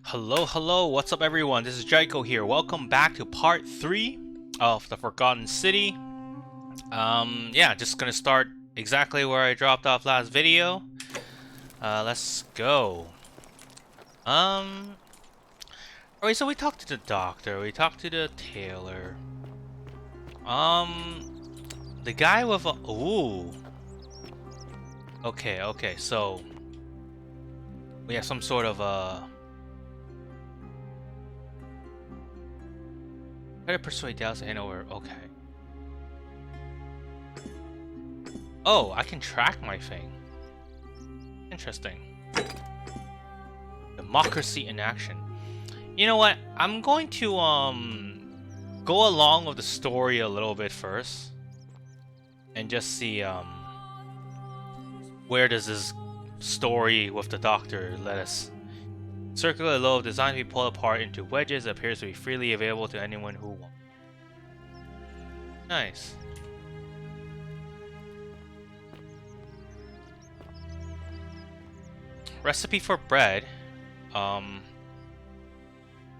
Hello, what's up everyone? This is Jaiko here. Welcome back to part 3 of the Forgotten City. Yeah, just gonna start exactly where I dropped off last video. Let's go. Alright, so we talked to the doctor, we talked to the tailor. The guy with a... Ooh. Okay, so... we have some sort of, try to persuade Dallas to hand over. Okay. Oh, I can track my thing. Interesting. Democracy in action. You know what? I'm going to go along with the story a little bit first, and just see where does this story with the doctor let us. Circular lobe designed to be pulled apart into wedges, appears to be freely available to anyone who wants. Nice. Recipe for bread.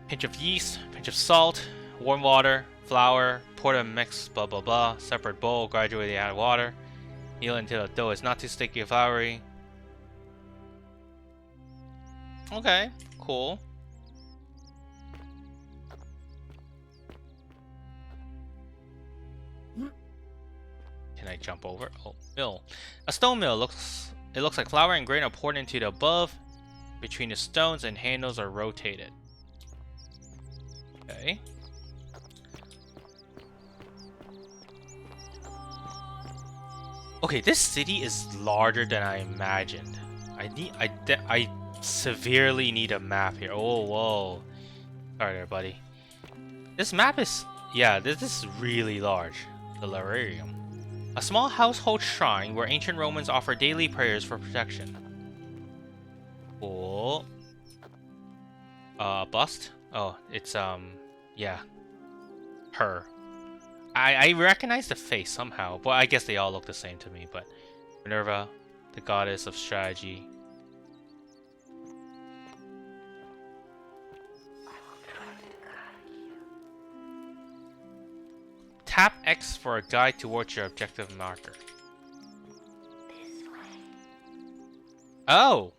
Pinch of yeast, pinch of salt, warm water, flour, pour the mix, blah blah blah. Separate bowl, gradually add water. Knead until the dough is not too sticky or floury. Okay, cool. Can I jump over? Oh, mill. A stone mill looks like flour and grain are poured into the above. Between the stones and handles are rotated. Okay. Okay, this city is larger than I imagined. I severely need a map here. Oh, whoa. Sorry there, buddy. This map is... yeah, this is really large. The Lararium. A small household shrine where ancient Romans offer daily prayers for protection. Cool. Bust? Oh, it's, yeah. Her. I recognize the face somehow, but I guess they all look the same to me, but... Minerva, the goddess of strategy. Tap X for a guide towards your objective marker. This way. Oh!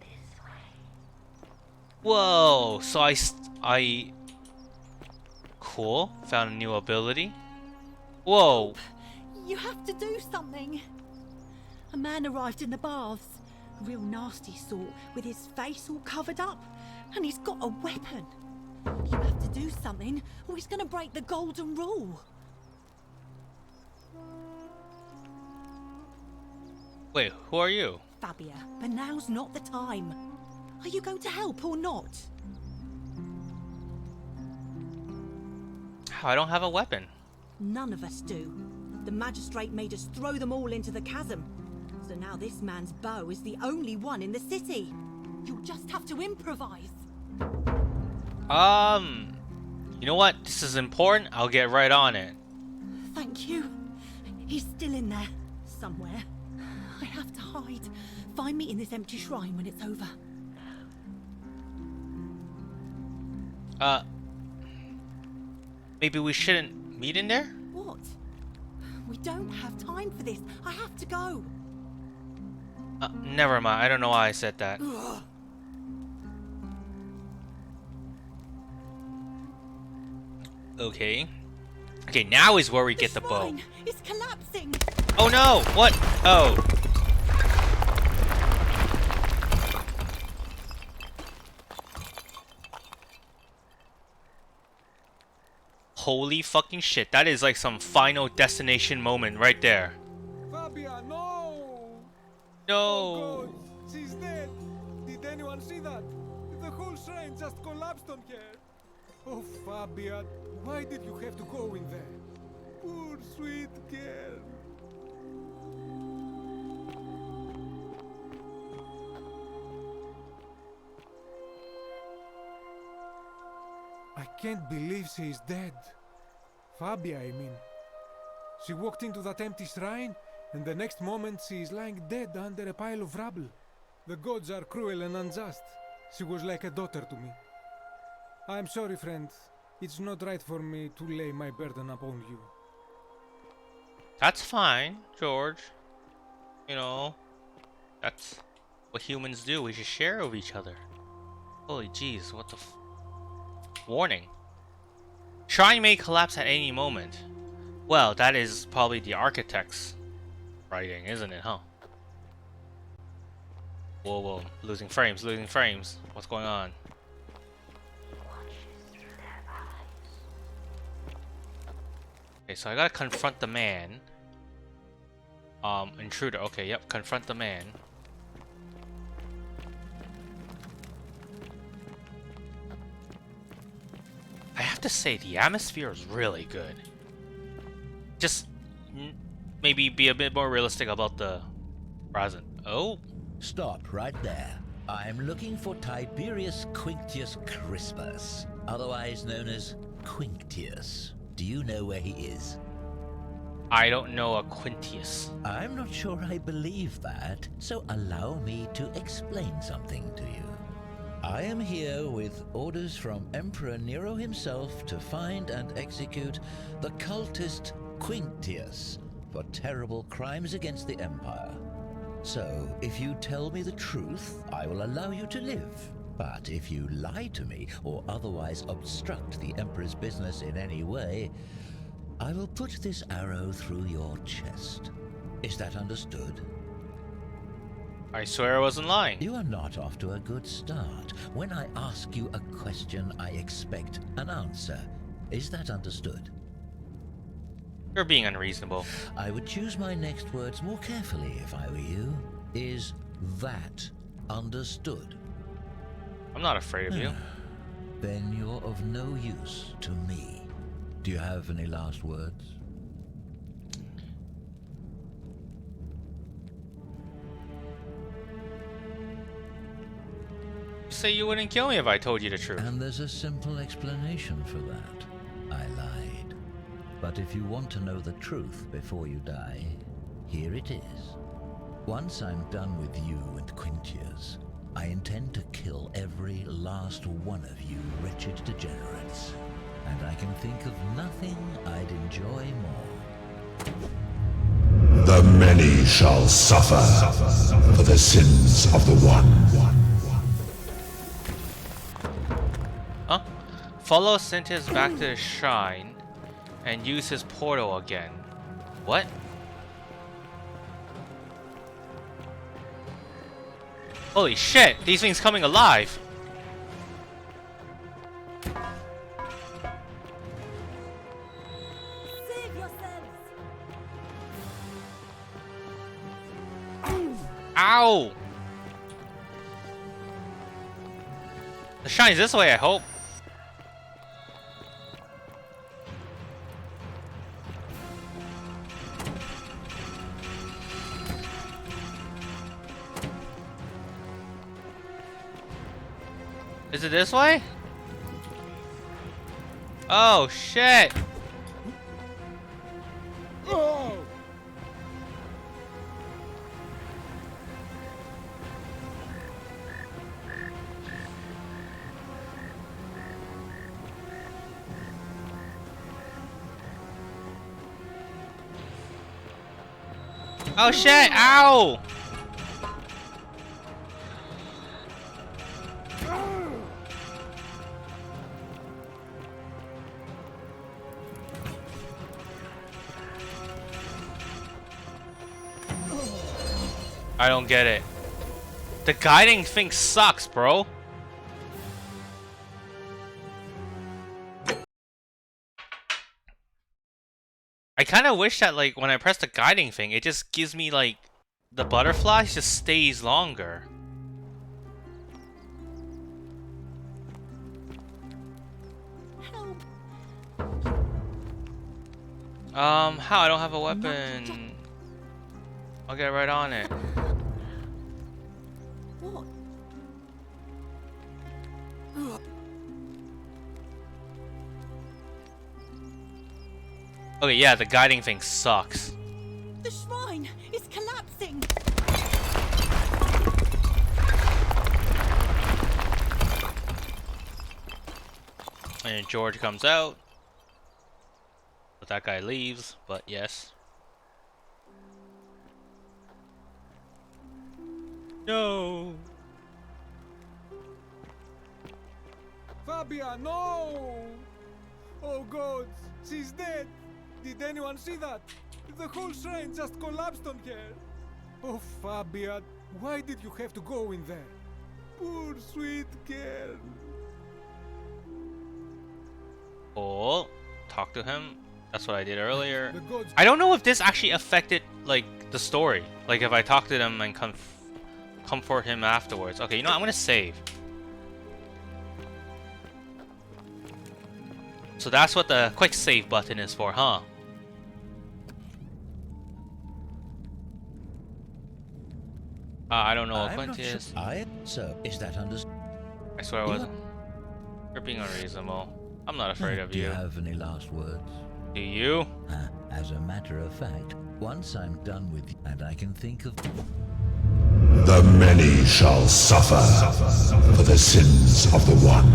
This way. Whoa! So I... Cool. Found a new ability. Whoa! You have to do something. A man arrived in the baths. A real nasty sort, with his face all covered up. And he's got a weapon. You have to do something, or he's gonna break the golden rule. Wait, who are you? Fabia, but now's not the time. Are you going to help or not? I don't have a weapon. None of us do. The magistrate made us throw them all into the chasm. So now this man's bow is the only one in the city. You'll just have to improvise. You know what? This is important. I'll get right on it. Thank you. He's still in there, somewhere. I have to hide. Find me in this empty shrine when it's over. Maybe we shouldn't meet in there? What? We don't have time for this. I have to go. Never mind. I don't know why I said that. Ugh. Okay. Okay, now is where we get the bow. Shrine is collapsing. Oh no! What? Oh. Holy fucking shit. That is like some final destination moment right there. Fabia, no! No. Oh God, she's dead! Did anyone see that? The whole shrine just collapsed on her! Oh, Fabia, why did you have to go in there? Poor sweet girl! can't believe she is dead. Fabia, I mean. She walked into that empty shrine, and the next moment she is lying dead under a pile of rubble. The gods are cruel and unjust. She was like a daughter to me. I'm sorry, friend. It's not right for me to lay my burden upon you. That's fine, George. You know, that's what humans do. We just share with each other. Holy jeez, what the warning. Shrine may collapse at any moment. Well, that is probably the architect's writing, isn't it, huh? Whoa, whoa. Losing frames, losing frames. What's going on? Okay, so I gotta confront the man. Intruder. Okay, yep, confront the man. I have to say, the atmosphere is really good. Just maybe be a bit more realistic about the present. Oh. Stop right there. I'm looking for Tiberius Quinctius Crispus, otherwise known as Quinctius. Do you know where he is? I don't know a Quintius. I'm not sure I believe that, so allow me to explain something to you. I am here with orders from Emperor Nero himself to find and execute the cultist Quinctius for terrible crimes against the Empire. So, if you tell me the truth, I will allow you to live. But if you lie to me or otherwise obstruct the Emperor's business in any way, I will put this arrow through your chest. Is that understood? I swear I wasn't lying. You are not off to a good start. When I ask you a question, I expect an answer. Is that understood? You're being unreasonable. I would choose my next words more carefully if I were you. Is that understood? I'm not afraid of you. Then you're of no use to me. Do you have any last words? You say you wouldn't kill me if I told you the truth. And there's a simple explanation for that. I lied. But if you want to know the truth before you die, here it is. Once I'm done with you and Quintius, I intend to kill every last one of you wretched degenerates. And I can think of nothing I'd enjoy more. The many shall suffer for the sins of the one. Huh? Follow Sintis back to the shrine and use his portal again. What? Holy shit, these things coming alive. Save yourselves! Ow! The shrine's this way, I hope. Is it this way? Oh shit! Oh! Oh shit! Ow! I don't get it. The guiding thing sucks, bro. I kind of wish that, like, when I press the guiding thing, it just gives me, like, the butterflies just stays longer. Help! How? I don't have a weapon. I'll get right on it. What? Okay, yeah, the guiding thing sucks. The shrine is collapsing. And George comes out. But that guy leaves, but yes. No. Fabia, no! Oh gods, she's dead! Did anyone see that? The whole shrine just collapsed on her! Oh Fabia, why did you have to go in there? Poor sweet girl. Oh, talk to him. That's what I did earlier. The gods. I don't know if this actually affected like the story. Like if I talk to them and comfort him afterwards. Okay, you know what? I'm gonna save. So that's what the quick save button is for, huh? I don't know what I'm Quint not is. sure. So, is that understood? I swear I wasn't. You're being unreasonable. I'm not afraid of Do you you. have any last words? Do you? As a matter of fact, once I'm done with you, and I can think of... The many shall suffer for the sins of the one.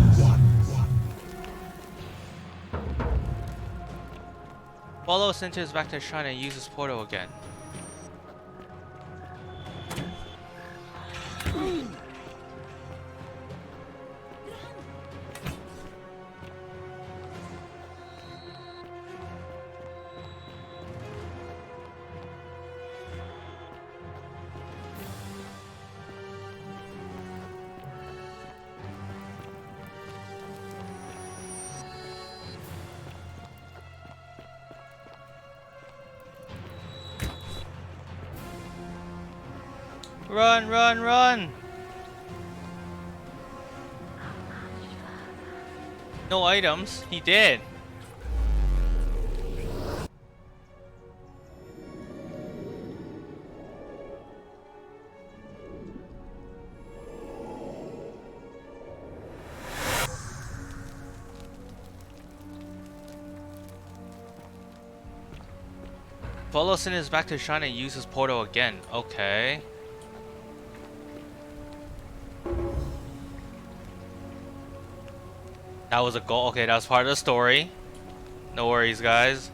Follow Sintis back to the shrine and use his portal again. Run, run, run! No items. He did. Follow Sin is back to the shrine and use his portal again. Okay. That was a goal. Okay, that was part of the story. No worries, guys.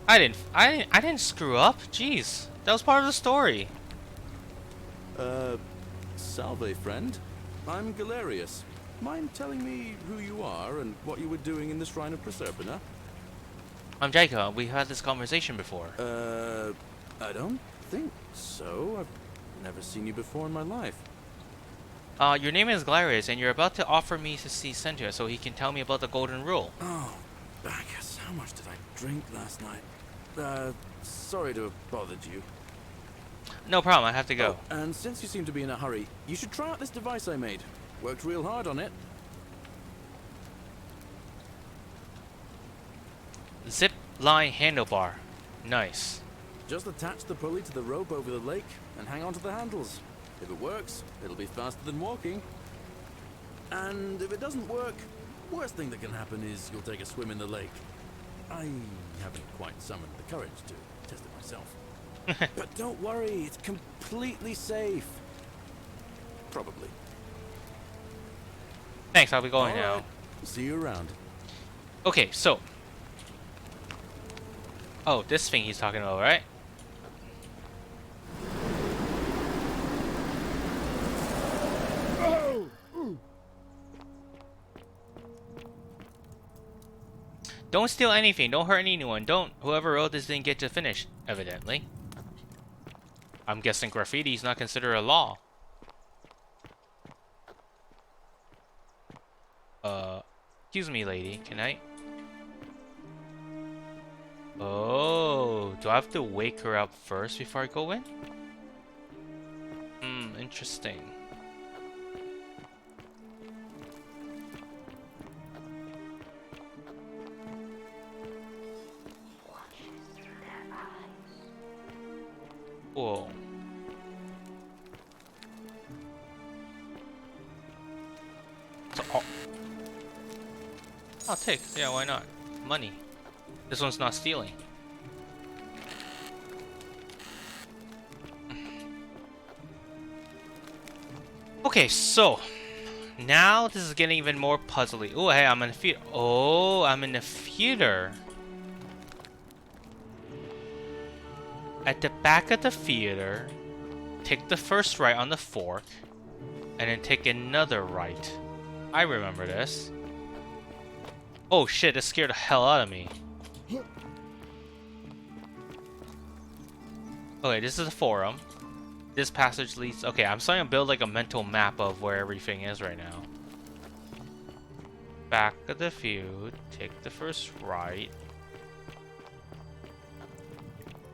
I didn't screw up. Jeez, that was part of the story. Salve, friend. I'm Galerius. Mind telling me who you are and what you were doing in the Shrine of Proserpina? I'm Jaiko. We had this conversation before. I don't think so. I've never seen you before in my life. Your name is Galerius, and you're about to offer me to see Center so he can tell me about the Golden Rule. Oh, Bacchus, how much did I drink last night? Sorry to have bothered you. No problem. I have to go. Oh, and since you seem to be in a hurry, you should try out this device I made. Worked real hard on it. Zip line handlebar. Nice. Just attach the pulley to the rope over the lake and hang on to the handles. If it works, it'll be faster than walking. And if it doesn't work, worst thing that can happen is you'll take a swim in the lake. I haven't quite summoned the courage to test it myself. But don't worry, it's completely safe. Probably. Thanks. I'll be going All now. right. See you around. Okay, so. Oh, this thing he's talking about, right? Don't steal anything. Don't hurt anyone. Don't. Whoever wrote this didn't get to finish, evidently. I'm guessing graffiti is not considered a law. Excuse me, lady. Can I? Oh, do I have to wake her up first before I go in? Interesting. Whoa. So, I'll take. Yeah, why not? Money. This one's not stealing. Okay, so now this is getting even more puzzly. Oh, hey, I'm in the theater. Oh, I'm in the theater. At the back of the theater, take the first right on the fork, and then take another right. I remember this. Oh shit, this scared the hell out of me. Okay, this is the forum. This passage leads... Okay, I'm starting to build like a mental map of where everything is right now. Back of the feud. Take the first right.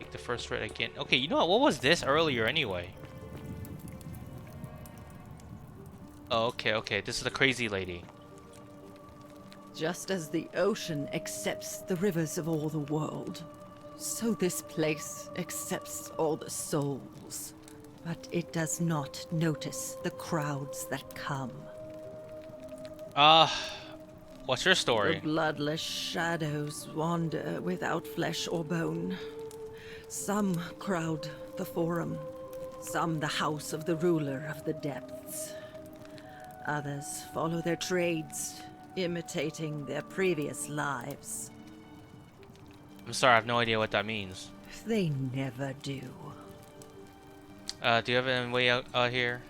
Take the first right again. Okay, you know what? What was this earlier anyway? Oh, okay. This is the crazy lady. Just as the ocean accepts the rivers of all the world, so this place accepts all the souls. But it does not notice the crowds that come. What's your story? The bloodless shadows wander without flesh or bone. Some crowd the forum, some the house of the ruler of the depths. Others follow their trades, imitating their previous lives. I'm sorry, I have no idea what that means. They never do. Do you have any way out here?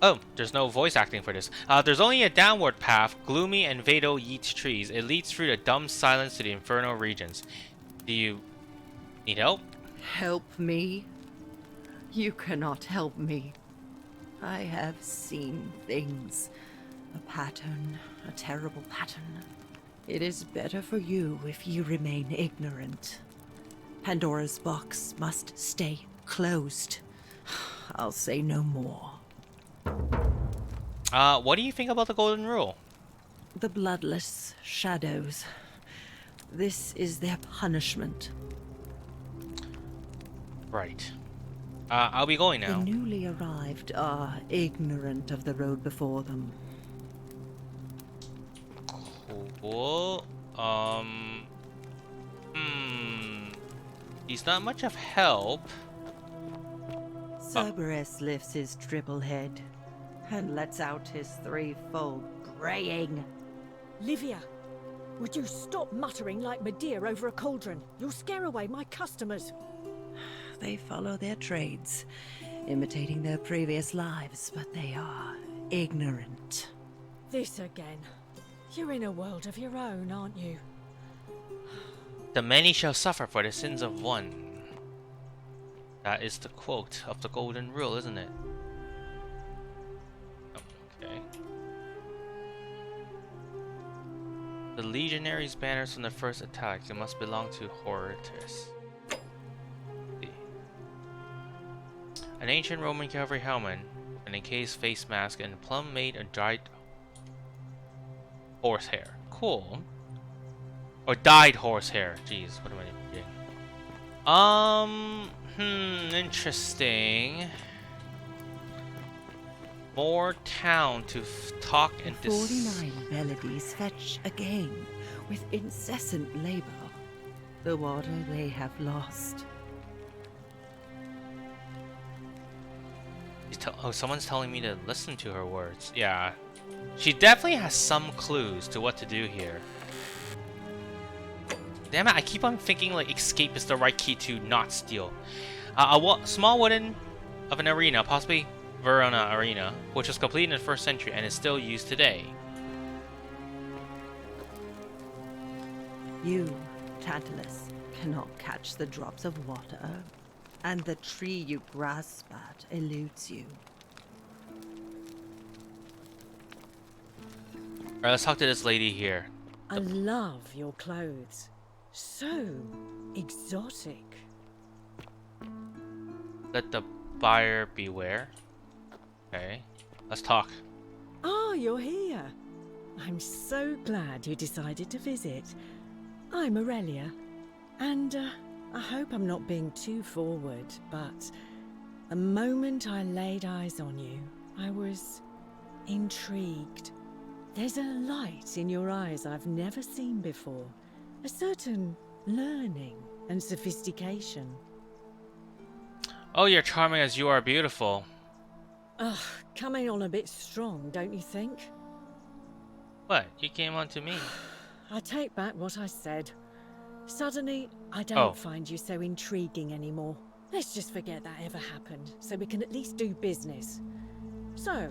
Oh, there's no voice acting for this. There's only a downward path, gloomy and fatal yeet trees. It leads through the dumb silence to the infernal regions. Do you need help? Help me? You cannot help me. I have seen things. A pattern, a terrible pattern. It is better for you if you remain ignorant. Pandora's box must stay closed. I'll say no more. What do you think about the golden rule? The bloodless shadows. This is their punishment. Right. I'll be going now. The newly arrived are ignorant of the road before them. Cool. He's not much of help. Cerberus lifts his triple head and lets out his threefold braying. Livia, would you stop muttering like Medea over a cauldron? You'll scare away my customers. They follow their trades, imitating their previous lives, but they are ignorant. This again. You're in a world of your own, aren't you? The many shall suffer for the sins of one. That is the quote of the golden rule, isn't it? Okay. The legionaries' banners from the first attack. They must belong to Hortus. An ancient Roman cavalry helmet, an encased face mask, and a plum made of dried horsehair. Cool. Or dyed horsehair. Jeez, what am I doing? Interesting. More town to talk and 49 melodies fetch again with incessant labor the water they have lost. Someone's telling me to listen to her words. Yeah. She definitely has some clues to what to do here. Damn it, I keep on thinking like escape is the right key to not steal. Small wooden of an arena, possibly Verona Arena, which was completed in the 1st century and is still used today. You, Tantalus, cannot catch the drops of water, and the tree you grasp at eludes you. Alright, let's talk to this lady here. I love your clothes. So exotic. Let the buyer beware. Okay, let's talk. Ah, you're here. I'm so glad you decided to visit. I'm Aurelia, and I hope I'm not being too forward, but the moment I laid eyes on you, I was intrigued. There's a light in your eyes I've never seen before. A certain learning and sophistication. Oh, you're charming as you are beautiful. Ugh, coming on a bit strong, don't you think? What? You came on to me. I take back what I said. Suddenly, I don't Oh. find you so intriguing anymore. Let's just forget that ever happened, so we can at least do business. So,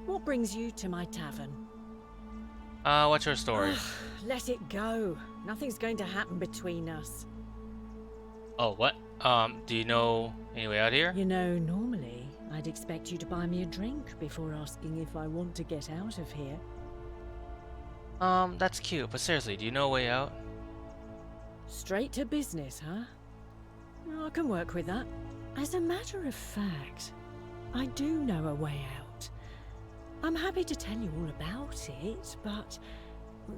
what brings you to my tavern? What's your story? Ugh, let it go. Nothing's going to happen between us. Oh, what? Do you know any way out here? You know, normally, I'd expect you to buy me a drink before asking if I want to get out of here. That's cute, but seriously, do you know a way out? Straight to business, huh? I can work with that. As a matter of fact, I do know a way out. I'm happy to tell you all about it, but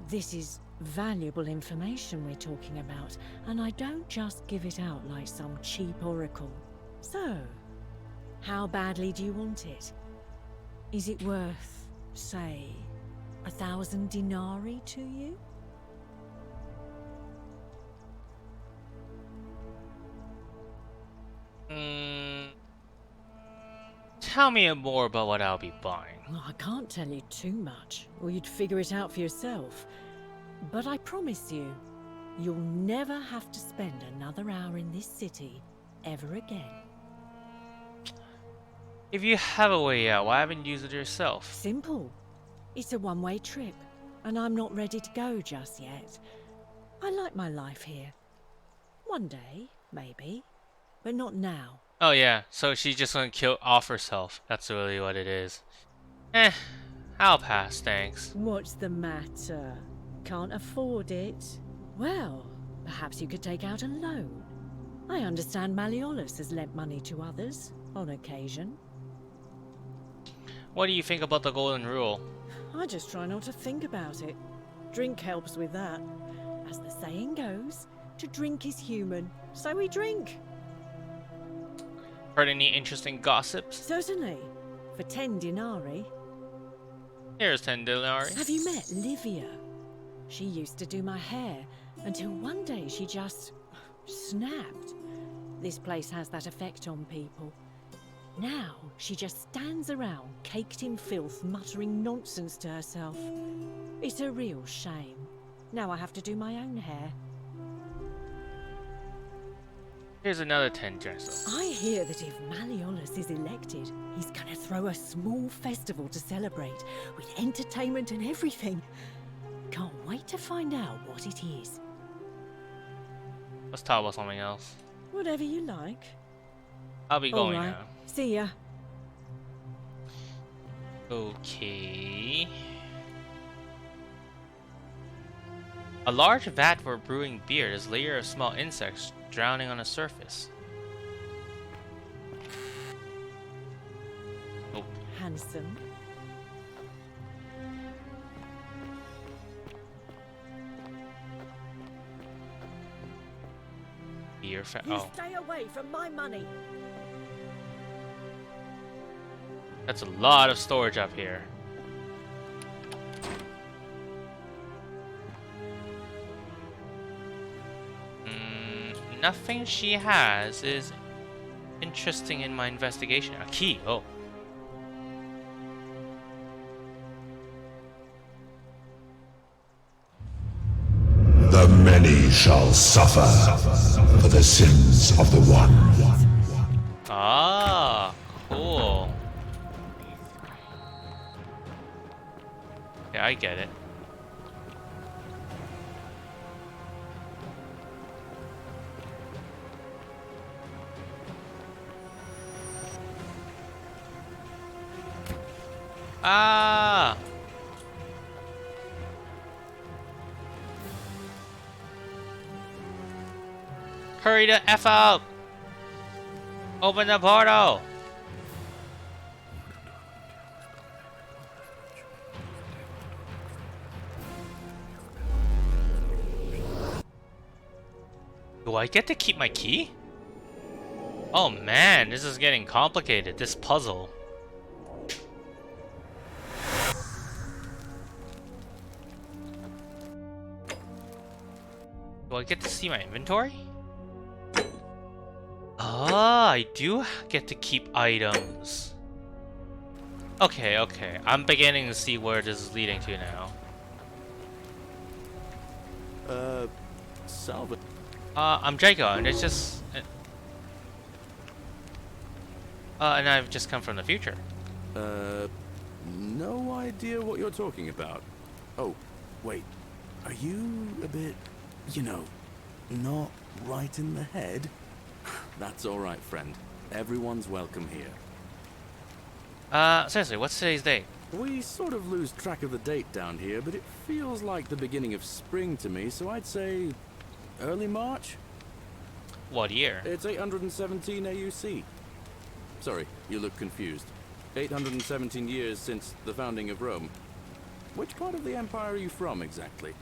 this is valuable information we're talking about, and I don't just give it out like some cheap oracle. So, how badly do you want it? Is it worth, say, 1,000 denarii to you? Tell me more about what I'll be buying. Well, I can't tell you too much, or you'd figure it out for yourself. But I promise you, you'll never have to spend another hour in this city ever again. If you have a way out, why haven't you used it yourself? Simple. It's a one-way trip, and I'm not ready to go just yet. I like my life here. One day, maybe, but not now. Oh yeah, so she's just gonna kill off herself. That's really what it is. I'll pass, thanks. What's the matter? Can't afford it? Well, perhaps you could take out a loan. I understand Malleolus has lent money to others, on occasion. What do you think about the golden rule? I just try not to think about it. Drink helps with that. As the saying goes, to drink is human, so we drink. Heard any interesting gossips? Certainly. For 10 denarii. Here's 10 denarii. Have you met Livia? She used to do my hair, until one day she just snapped. This place has that effect on people. Now, she just stands around, caked in filth, muttering nonsense to herself. It's a real shame. Now I have to do my own hair. Here's another 10 gesso. I hear that if Malleolus is elected, he's gonna throw a small festival to celebrate, with entertainment and everything. Can't wait to find out what it is. Let's talk about something else. Whatever you like. I'll be going All right. now. See ya. Okay. A large vat for brewing beer. There's a layer of small insects drowning on the surface. Oh, Handsome. beer You oh, stay away from my money. that's a lot of storage up here. Nothing she has is interesting in my investigation. A key. Oh. The many shall suffer for the sins of the one. Ah, cool. Yeah, I get it. Ah! Hurry the F up! Open the portal! Do I get to keep my key? Oh man, this is getting complicated, this puzzle. I get to see my inventory? Ah, I do get to keep items. Okay, okay. I'm beginning to see where this is leading to now. Salvage. I'm Jaiko, and it's just... and I've just come from the future. No idea what you're talking about. Oh, wait. Are you a bit, you know, not right in the head? That's alright, friend. Everyone's welcome here. Seriously, what's today's date? We sort of lose track of the date down here, but it feels like the beginning of spring to me, so I'd say early March? What year? It's 817 AUC. Sorry, you look confused. 817 years since the founding of Rome. Which part of the empire are you from, exactly?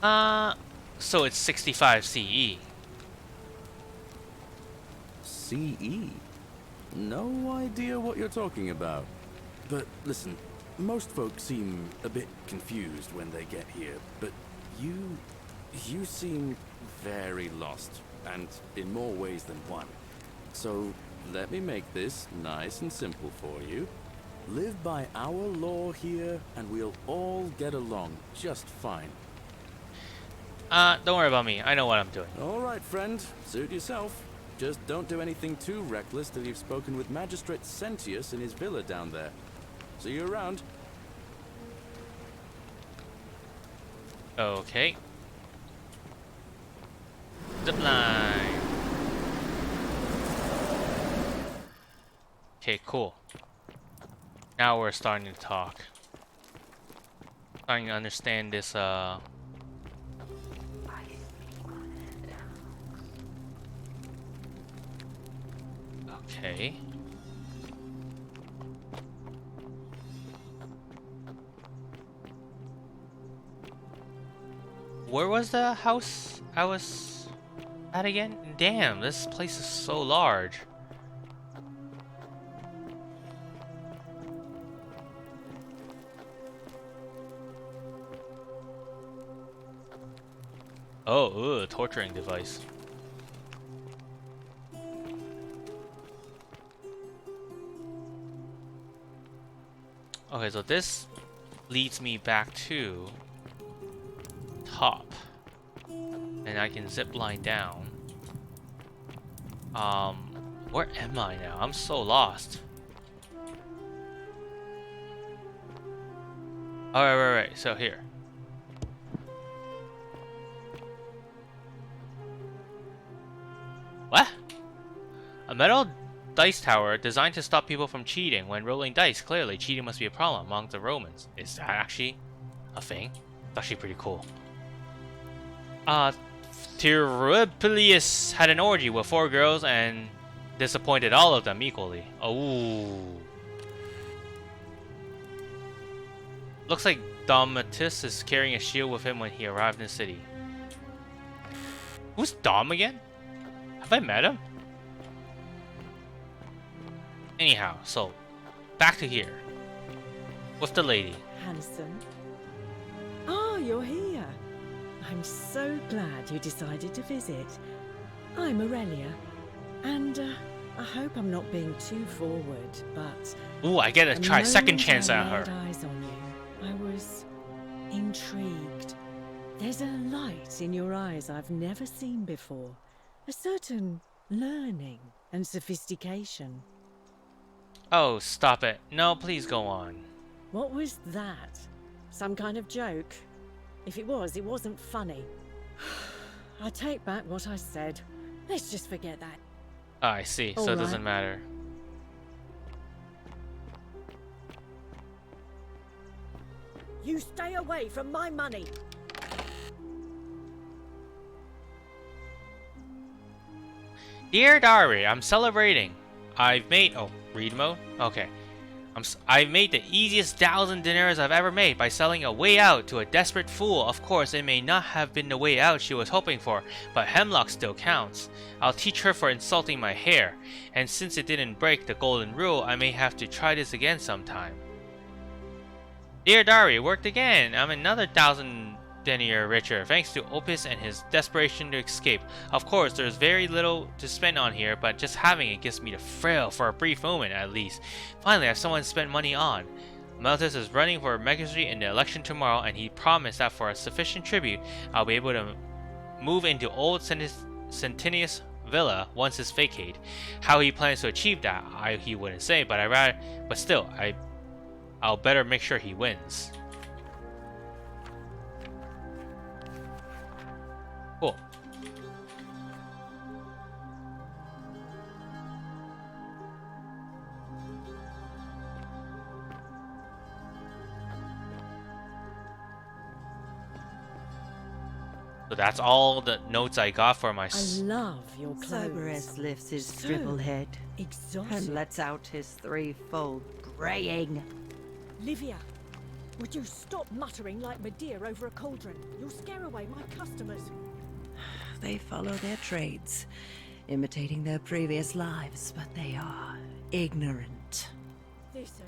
So it's 65 CE. CE? No idea what you're talking about. But listen, most folks seem a bit confused when they get here, but you seem very lost, and in more ways than one. So let me make this nice and simple for you. Live by our law here, and we'll all get along just fine. Don't worry about me. I know what I'm doing. All right, friend. Suit yourself. Just don't do anything too reckless till you've spoken with Magistrate Sentius in his villa down there. See you around. Okay. Zipline. Okay, cool. Now we're starting to talk. Starting to understand this, Okay. Where was the house I was at again? Damn, this place is so large. Oh, torturing device. Okay, so this leads me back to top, and I can zip line down. Where am I now? I'm so lost. Alright, right. So here. What? A metal dice tower designed to stop people from cheating when rolling dice. Clearly, cheating must be a problem among the Romans. Is that actually a thing? It's actually pretty cool. Tirupilius had an orgy with 4 girls and disappointed all of them equally. Oh. Looks like Domitus is carrying a shield with him when he arrived in the city. Who's Dom again? Have I met him? Anyhow, so back to here. With the lady. Hanson. Ah, you're here. I'm so glad you decided to visit. I'm Aurelia, and I hope I'm not being too forward, but... Ooh, I get to try second chance I at her. laid eyes on you, I was intrigued. There's a light in your eyes I've never seen before. A certain learning and sophistication. Oh, stop it. No, please go on. What was that? Some kind of joke? If it was, it wasn't funny. I take back what I said. Let's just forget that. Oh, I see. So it doesn't matter. You stay away from my money. Dear Diary, I'm celebrating. I've made... Oh, read mode? Okay. I've made the easiest 1,000 dinars I've ever made by selling a way out to a desperate fool. Of course, it may not have been the way out she was hoping for, but hemlock still counts. I'll teach her for insulting my hair, and since it didn't break the golden rule, I may have to try this again sometime. Dear Diary, it worked again. I'm another 1,000 denier richer, thanks to Opus and his desperation to escape. Of course, there's very little to spend on here, but just having it gives me the thrill for a brief moment at least. Finally, I have someone to spend money on. Meltus is running for magistracy in the election tomorrow, and he promised that for a sufficient tribute, I'll be able to move into old Centenius Villa once it's vacated. How he plans to achieve that, he wouldn't say, but I'll better make sure he wins. Cool. So that's all the notes I got for my. I love your clothes. Cerberus lifts his So dribble head exotic. and lets out his threefold braying. Livia, would you stop muttering like Medea over a cauldron? You'll scare away my customers. They follow their trades, imitating their previous lives, but they are ignorant. This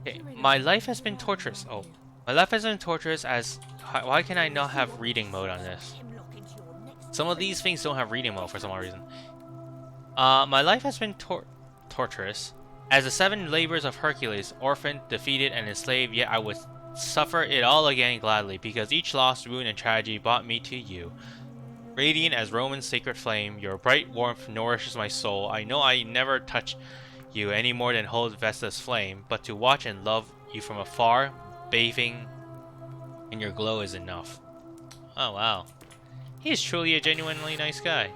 again. Okay, my life has been torturous. Oh, my life has been torturous as. Why can I not have reading mode on this? Some of these things don't have reading mode for some odd reason. My life has been torturous. As the 7 labors of Hercules, orphaned, defeated, and enslaved, yet I would suffer it all again gladly, because each loss, wound, and tragedy brought me to you. Radiant as Roman sacred flame, your bright warmth nourishes my soul. I know I never touch you any more than hold Vesta's flame, but to watch and love you from afar, bathing in your glow is enough. Oh wow. He is truly a genuinely nice guy.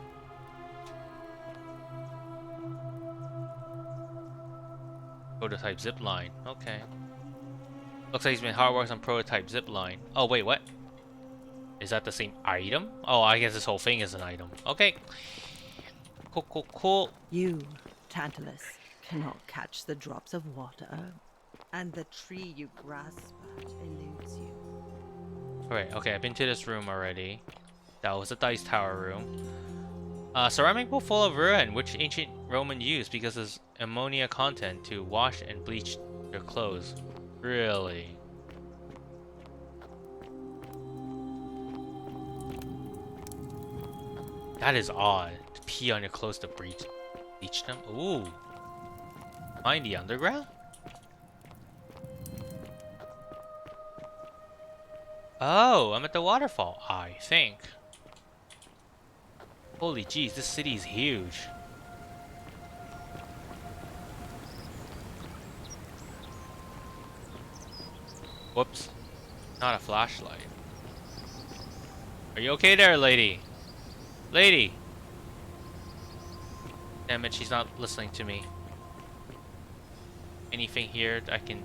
Prototype zipline. Okay. Looks like he's been hard work on prototype zipline. Oh wait, what? Is that the same item? Oh, I guess this whole thing is an item. Okay. Cool, cool, cool. You, Tantalus, cannot catch the drops of water, and the tree you grasp at eludes you. Alright, okay, I've been to this room already. That was the dice tower room. Ceramic bowl full of ruin, which ancient Roman used because of ammonia content to wash and bleach their clothes. Really? That is odd. To pee on your clothes to bleach them. Ooh. Find the underground? Oh, I'm at the waterfall, I think. Holy jeez, this city is huge. Whoops. Not a flashlight. Are you okay there, lady? Lady! Damn it, she's not listening to me. Anything here I can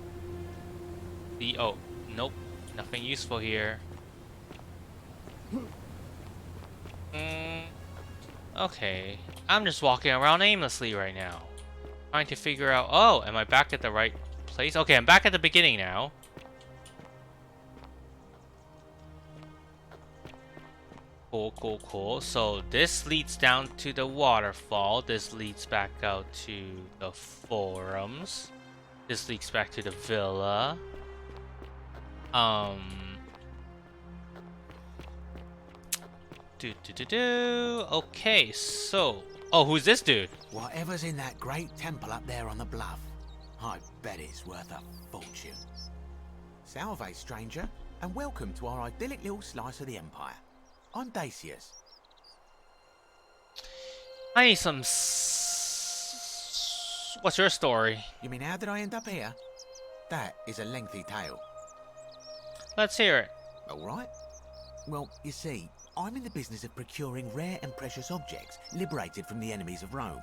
see? Oh, nope. Nothing useful here. Okay. I'm just walking around aimlessly right now. Trying to figure out... Oh, am I back at the right place? Okay, I'm back at the beginning now. Cool, cool, cool. So this leads down to the waterfall. This leads back out to the forums. This leads back to the villa. Okay, so... Oh, who's this dude? Whatever's in that great temple up there on the bluff, I bet it's worth a fortune. Salve, stranger, and welcome to our idyllic little slice of the Empire. I'm Dacius. I need some... What's your story? You mean how did I end up here? That is a lengthy tale. Let's hear it. Alright. Well, you see, I'm in the business of procuring rare and precious objects liberated from the enemies of Rome.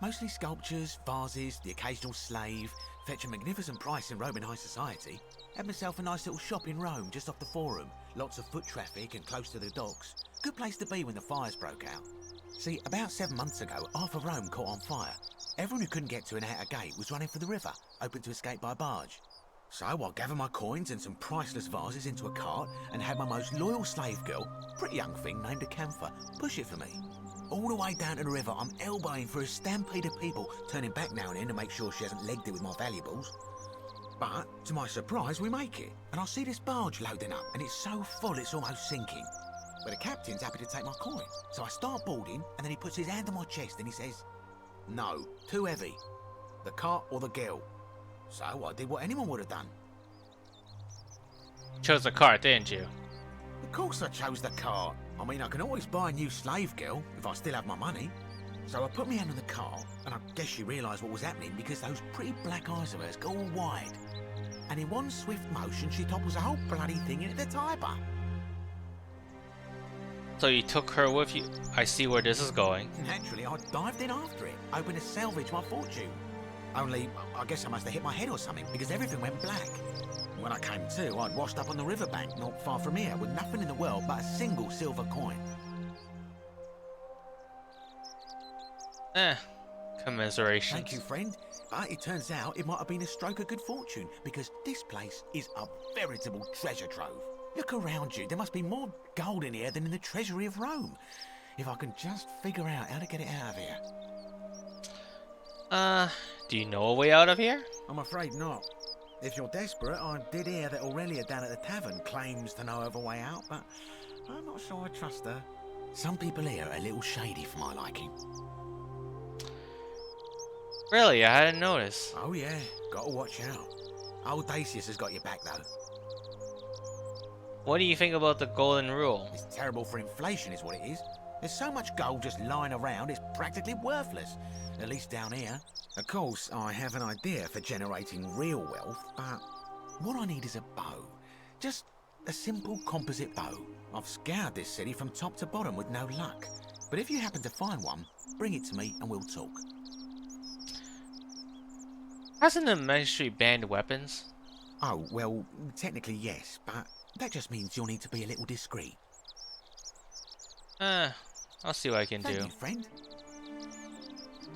Mostly sculptures, vases, the occasional slave. Fetch a magnificent price in Roman high society. Had myself a nice little shop in Rome just off the forum. Lots of foot traffic and close to the docks. Good place to be when the fires broke out. See, about 7 months ago, half of Rome caught on fire. Everyone who couldn't get to an outer gate was running for the river, open to escape by barge. So I gathered my coins and some priceless vases into a cart and had my most loyal slave girl, pretty young thing named Acantha, push it for me. All the way down to the river, I'm elbowing for a stampede of people, turning back now and then to make sure she hasn't legged it with my valuables. But, to my surprise, we make it. And I see this barge loading up, and it's so full it's almost sinking. But the captain's happy to take my coin. So I start boarding, and then he puts his hand on my chest and he says, "No, too heavy. The cart or the girl." So I did what anyone would have done. Chose the cart, didn't you? Of course I chose the cart. I mean, I can always buy a new slave girl if I still have my money. So I put my hand on the cart, and I guess she realised what was happening because those pretty black eyes of hers go all wide. And in one swift motion, she topples the whole bloody thing into the Tiber. So you took her with you. I see where this is going. Naturally, I dived in after it, hoping to salvage my fortune. Only, I guess I must have hit my head or something, because everything went black. When I came to, I'd washed up on the riverbank not far from here, with nothing in the world but a single silver coin. Commiseration. Thank you, friend. But it turns out it might have been a stroke of good fortune, because this place is a veritable treasure trove. Look around you, there must be more gold in here than in the treasury of Rome. If I can just figure out how to get it out of here. Do you know a way out of here? I'm afraid not. If you're desperate, I did hear that Aurelia down at the tavern claims to know of a way out, but I'm not sure I trust her. Some people here are a little shady for my liking. Really? I hadn't noticed. Oh yeah, gotta watch out. Old Dacius has got your back though. What do you think about the golden rule? It's terrible for inflation is what it is. There's so much gold just lying around, it's practically worthless. At least down here. Of course, I have an idea for generating real wealth, but what I need is a bow. Just a simple composite bow. I've scoured this city from top to bottom with no luck. But if you happen to find one, bring it to me and we'll talk. Hasn't the ministry banned weapons? Oh, well, technically yes, but that just means you'll need to be a little discreet. I'll see what I can Thank do. you, friend.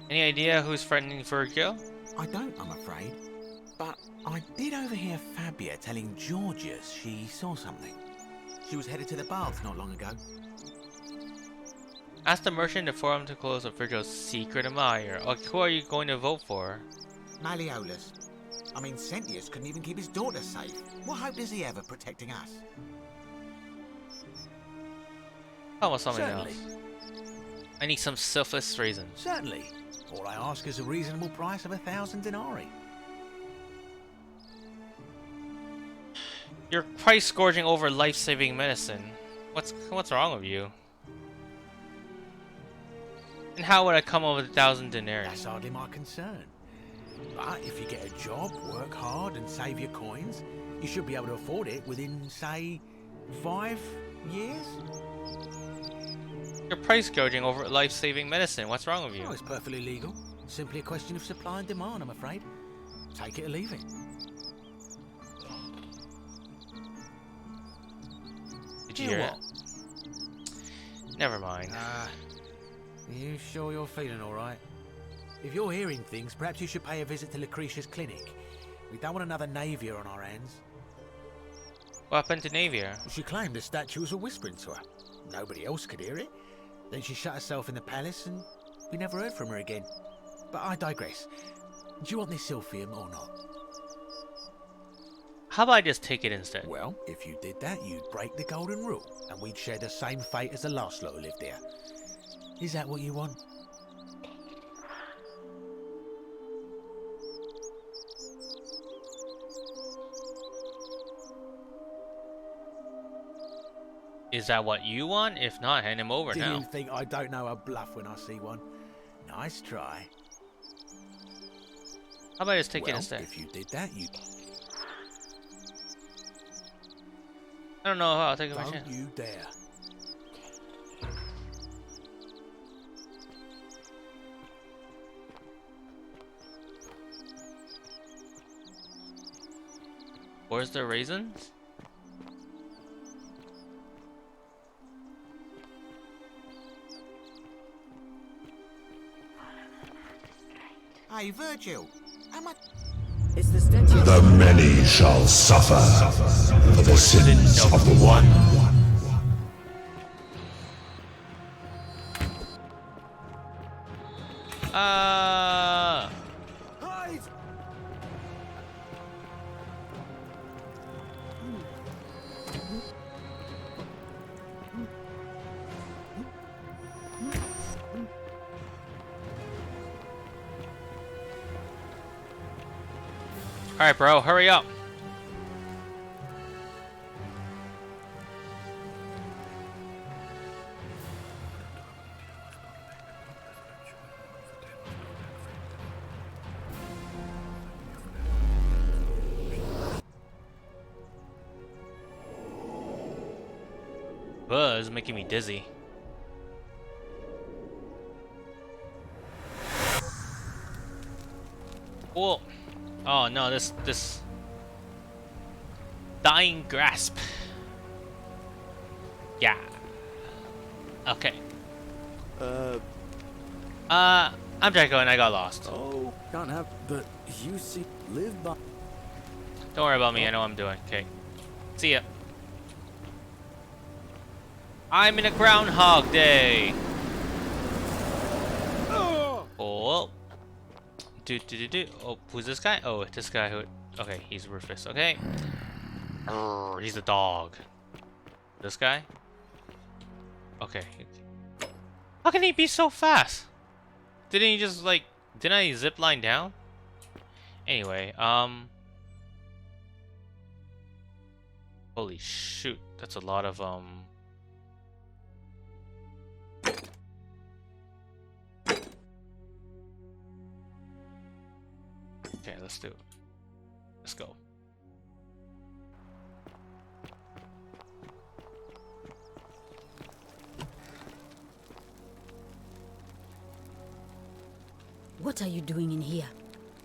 Any idea who's threatening for a kill? I don't, I'm afraid. But I did overhear Fabia telling Georgius she saw something. She was headed to the baths not long ago. Ask the merchant to form him to close Virgil's secret admirer. Who are you going to vote for? Malleolus. I mean, Sentius couldn't even keep his daughter safe. What hope does he have of protecting us? How about something Certainly. else? I need some selfless reasons. Certainly. All I ask is a reasonable price of 1,000 denarii. You're price gorging over life-saving medicine. What's wrong with you? And how would I come up with 1,000 denarii? That's hardly my concern. But if you get a job, work hard and save your coins, you should be able to afford it within, say, 5 years? You're price gouging over life-saving medicine. What's wrong with you? Oh, it's perfectly legal. Simply a question of supply and demand, I'm afraid. Take it or leave it. Did you hear it? Never mind. You sure you're feeling all right? If you're hearing things, perhaps you should pay a visit to Lucretia's clinic. We don't want another Navia on our hands. What happened to Navia? She claimed the statues were whispering to her. Nobody else could hear it. Then she shut herself in the palace and we never heard from her again. But I digress. Do you want this silphium or not? How about I just take it instead? Well, if you did that, you'd break the golden rule, and we'd share the same fate as the last lot who lived here. Is that what you want? Is that what you want? If not, hand him over Do now. you think I don't know a bluff when I see one? Nice try. How about I just take it Well, instead? if you did that, you I don't know how I'll take it. don't you dare. Where's the raisins? Hey, Virgil. How much? It's the statue. The many shall suffer for the sins of the one. Hide! Alright, bro, hurry up. Ugh, it's making me dizzy. Cool. Oh no, this dying grasp. Yeah. Okay. I'm Jaiko and I got lost. Oh, can't have. But you see, live by. Don't worry about me, I know what I'm doing. Okay. See ya. I'm in a Groundhog Day. Oh. Oh, who's this guy? Oh, this guy who. Okay, he's Rufus. Okay. He's a dog. This guy? Okay. How can he be so fast? Didn't he just like? Didn't I zip line down? Anyway, holy shoot, that's a lot of Okay, let's do it. Let's go. What are you doing in here?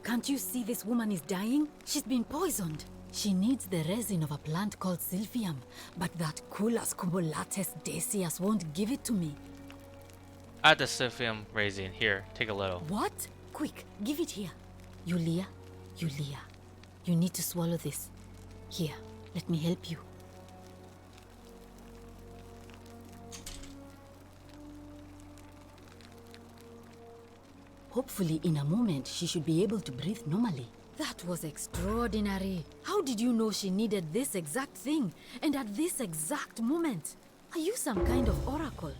Can't you see this woman is dying? She's been poisoned. She needs the resin of a plant called Silphium, but that Culus cubulatus decius won't give it to me. Add the Silphium resin. Here, take a little. What? Quick, give it here. Yulia, you need to swallow this. Here, let me help you. Hopefully, in a moment, she should be able to breathe normally. That was extraordinary. How did you know she needed this exact thing, and at this exact moment? Are you some kind of oracle?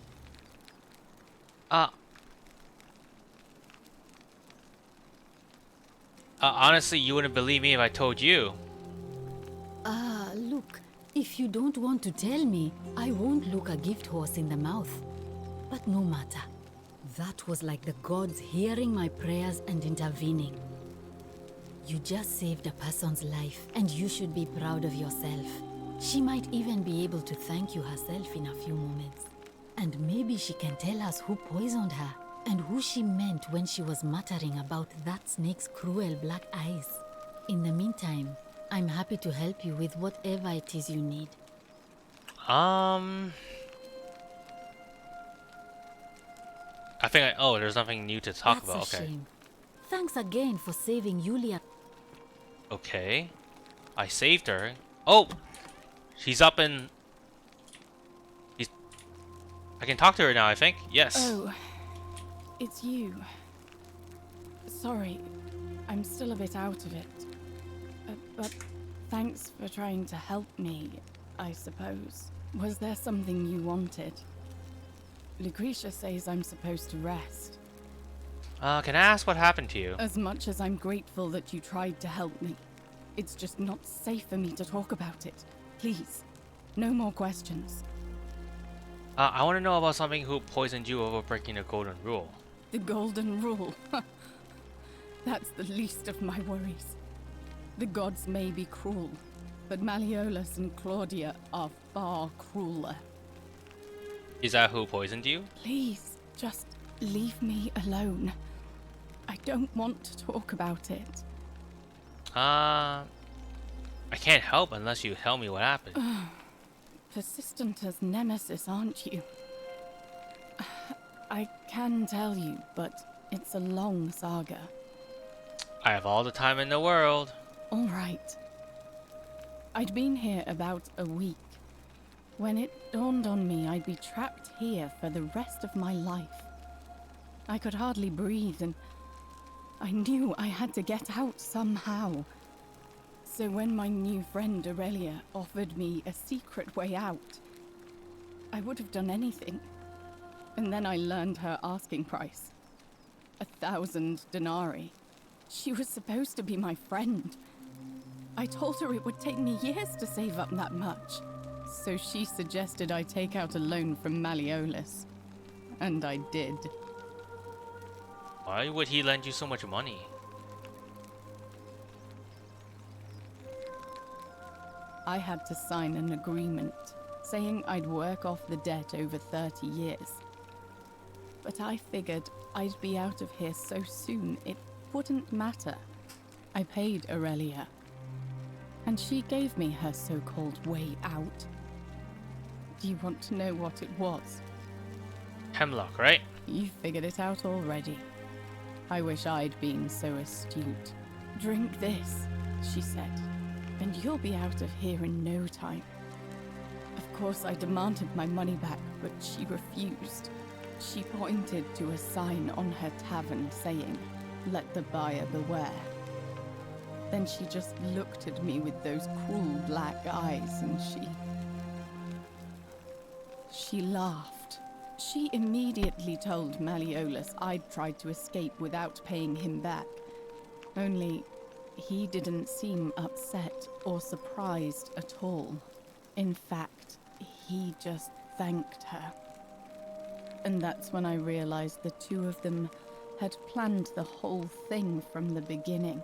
Honestly, you wouldn't believe me if I told you. Look, if you don't want to tell me, I won't look a gift horse in the mouth. But no matter. That was like the gods hearing my prayers and intervening. You just saved a person's life, and you should be proud of yourself. She might even be able to thank you herself in a few moments. And maybe she can tell us who poisoned her, and who she meant when she was muttering about that snake's cruel black eyes. In the meantime, I'm happy to help you with whatever it is you need. I think oh, there's nothing new to talk about. That's a Okay. shame. Thanks again for saving Yulia. Okay. I saved her. Oh! She's up in... I can talk to her now, I think. Yes. Oh, it's you. Sorry, I'm still a bit out of it. But thanks for trying to help me, I suppose. Was there something you wanted? Lucretia says I'm supposed to rest. Can I ask what happened to you? As much as I'm grateful that you tried to help me, it's just not safe for me to talk about it. Please, no more questions. I want to know about something who poisoned you over breaking the golden rule. The golden rule. That's the least of my worries. The gods may be cruel, but Malleolus and Claudia are far crueler. Is that who poisoned you? Please, just leave me alone. I don't want to talk about it. I can't help unless you tell me what happened. Persistent as Nemesis, aren't you? I can tell you, but it's a long saga. I have all the time in the world. All right. I'd been here about a week when it dawned on me I'd be trapped here for the rest of my life. I could hardly breathe, and I knew I had to get out somehow. So when my new friend Aurelia offered me a secret way out, I would have done anything. And then I learned her asking price. 1,000 denarii. She was supposed to be my friend, I told her it would take me years to save up that much. So she suggested I take out a loan from Malleolus. And I did. Why would he lend you so much money? I had to sign an agreement saying I'd work off the debt over 30 years. But I figured I'd be out of here so soon it wouldn't matter. I paid Aurelia, and she gave me her so-called way out. Do you want to know what it was? Hemlock, right? You figured it out already. I wish I'd been so astute. Drink this, she said, and you'll be out of here in no time. Of course, I demanded my money back, but she refused. She pointed to a sign on her tavern saying, "Let the buyer beware." Then she just looked at me with those cruel black eyes and she laughed. She immediately told Malleolus I'd tried to escape without paying him back. Only, he didn't seem upset or surprised at all. In fact, he just thanked her. And that's when I realized the two of them had planned the whole thing from the beginning.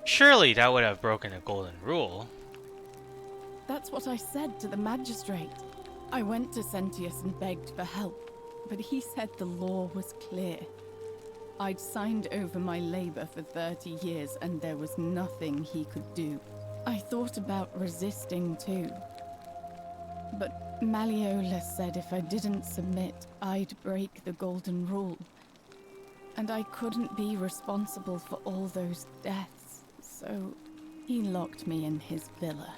Surely that would have broken the golden rule. That's what I said to the magistrate. I went to Sentius and begged for help, but he said the law was clear. I'd signed over my labor for 30 years and there was nothing he could do. I thought about resisting too. But Malleolus said if I didn't submit, I'd break the golden rule. And I couldn't be responsible for all those deaths, so he locked me in his villa.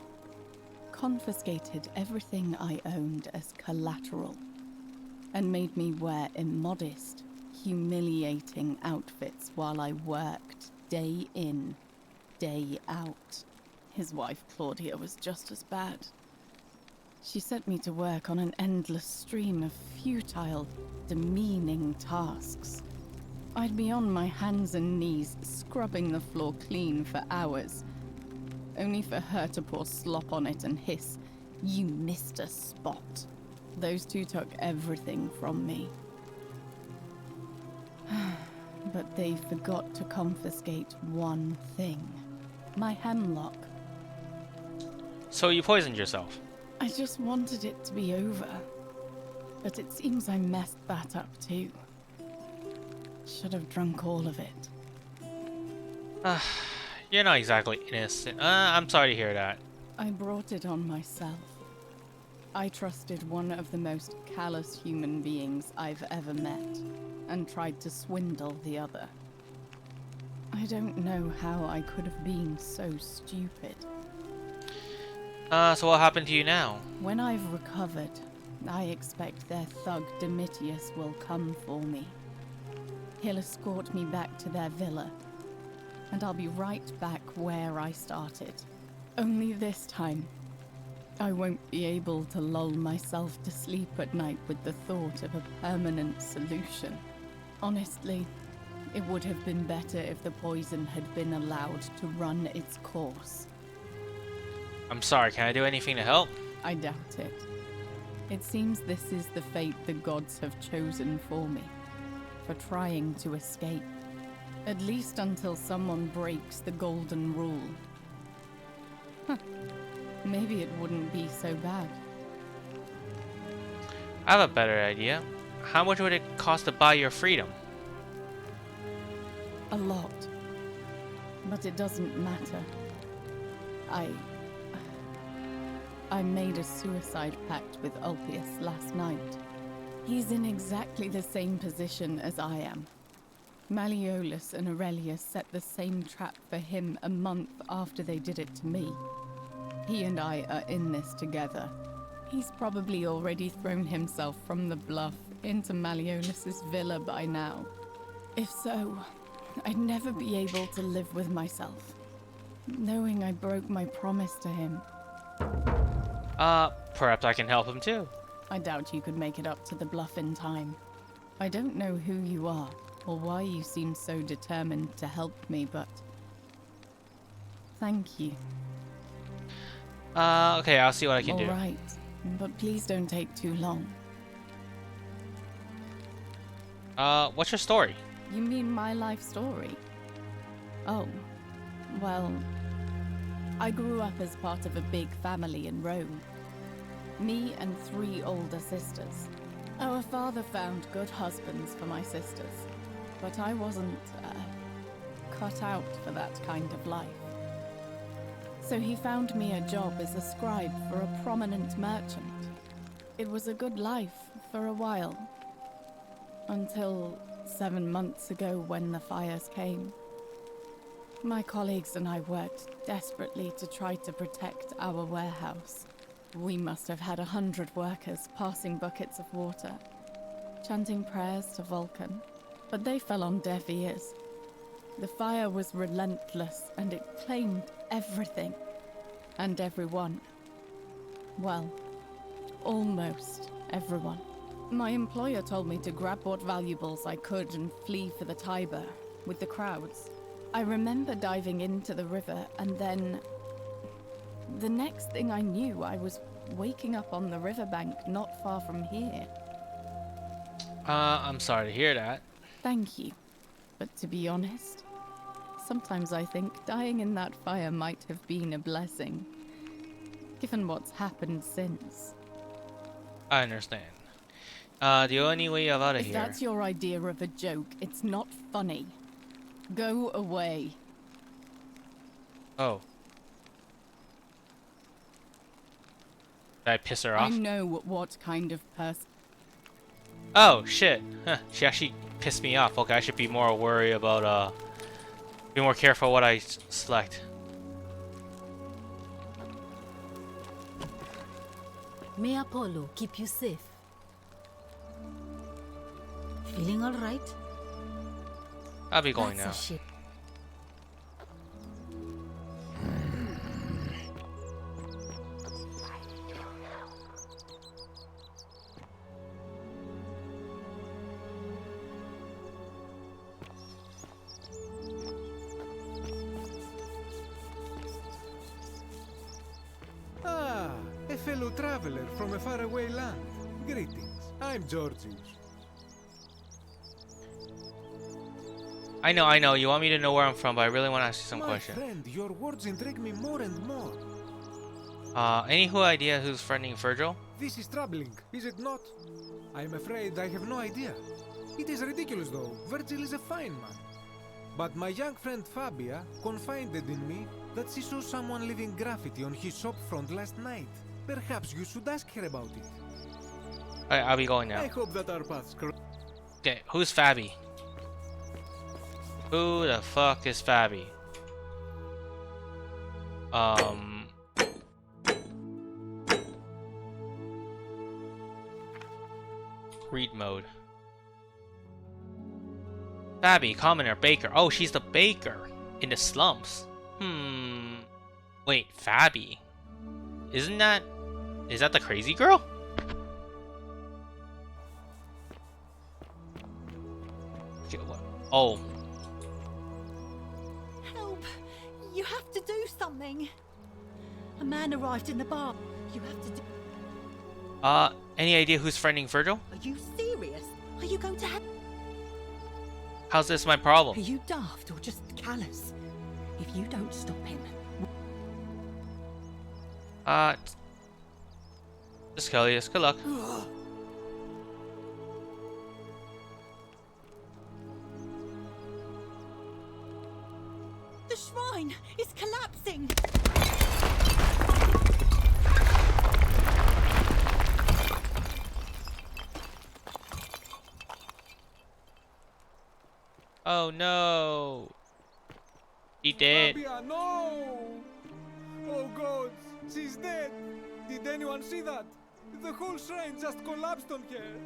Confiscated everything I owned as collateral, and made me wear immodest, humiliating outfits while I worked day in, day out. His wife Claudia was just as bad. She sent me to work on an endless stream of futile, demeaning tasks. I'd be on my hands and knees, scrubbing the floor clean for hours, only for her to pour slop on it and hiss, "You missed a spot." Those two took everything from me. But they forgot to confiscate one thing. My hemlock. So you poisoned yourself. I just wanted it to be over. But it seems I messed that up too. Should have drunk all of it. You're not exactly innocent. I'm sorry to hear that. I brought it on myself. I trusted one of the most callous human beings I've ever met, and tried to swindle the other. I don't know how I could have been so stupid. So what happened to you now? When I've recovered, I expect their thug Domitius will come for me. He'll escort me back to their villa, and I'll be right back where I started. Only this time, I won't be able to lull myself to sleep at night with the thought of a permanent solution. Honestly, it would have been better if the poison had been allowed to run its course. I'm sorry, can I do anything to help? I doubt it. It seems this is the fate the gods have chosen for me, for trying to escape. At least until someone breaks the golden rule. Maybe it wouldn't be so bad. I have a better idea. How much would it cost to buy your freedom? A lot. But it doesn't matter. I made a suicide pact with Ulpius last night. He's in exactly the same position as I am. Malleolus and Aurelia set the same trap for him a month after they did it to me. He and I are in this together. He's probably already thrown himself from the bluff into Malleolus's villa by now. If so, I'd never be able to live with myself, knowing I broke my promise to him. Perhaps I can help him too. I doubt you could make it up to the bluff in time. I don't know who you are, or why you seem so determined to help me, but Thank you. Okay, I'll see what I can do. All right, but please don't take too long. What's your story? You mean my life story? Oh, well, I grew up as part of a big family in Rome. Me and 3 older sisters. Our father found good husbands for my sisters, but I wasn't cut out for that kind of life. So he found me a job as a scribe for a prominent merchant. It was a good life for a while, until 7 months ago when the fires came. My colleagues and I worked desperately to try to protect our warehouse. We must have had 100 workers passing buckets of water, chanting prayers to Vulcan, but they fell on deaf ears. The fire was relentless and it claimed everything and everyone. Well, almost everyone. My employer told me to grab what valuables I could and flee for the Tiber with the crowds. I remember diving into the river and then the next thing I knew, I was waking up on the riverbank not far from here. I'm sorry to hear that. Thank you. But to be honest, sometimes I think dying in that fire might have been a blessing, given what's happened since. I understand. The only way out of If here... that's your idea of a joke, it's not funny. Go away. Oh. Did I piss her off? I know what kind of person... Oh, shit. Huh. She actually pissed me off. Okay, I should be more worried about, be more careful what I select. May Apollo keep you safe. Feeling all right? I'll be going That's now. a ship. Ah, a fellow traveler from a faraway land. Greetings, I'm Georgius. I know. You want me to know where I'm from, but I really want to ask you some My questions. friend, your words intrigue me more and more. Any idea who's friending Virgil? This is troubling, is it not? I'm afraid I have no idea. It is ridiculous though, Virgil is a fine man. But my young friend Fabia confided in me that she saw someone leaving graffiti on his shop front last night. Perhaps you should ask her about it. Alright, I'll be going now. I hope that our paths cross. Okay, who's Fabi? Who the fuck is Fabi? Read mode. Fabi, commoner, baker. Oh, she's the baker in the slums. Wait, Fabi. Is that the crazy girl? Okay, what? Oh. Help! You have to do something. A man arrived in the bar. You have to do... Any idea who's friending Virgil? Are you serious? Are you going to have... How's this my problem? Are you daft or just callous? If you don't stop him... Just kill you. Good luck. The shrine is collapsing! Oh no! He did. Fabia, no! Oh gods, she's dead! Did anyone see that? The whole shrine just collapsed on her!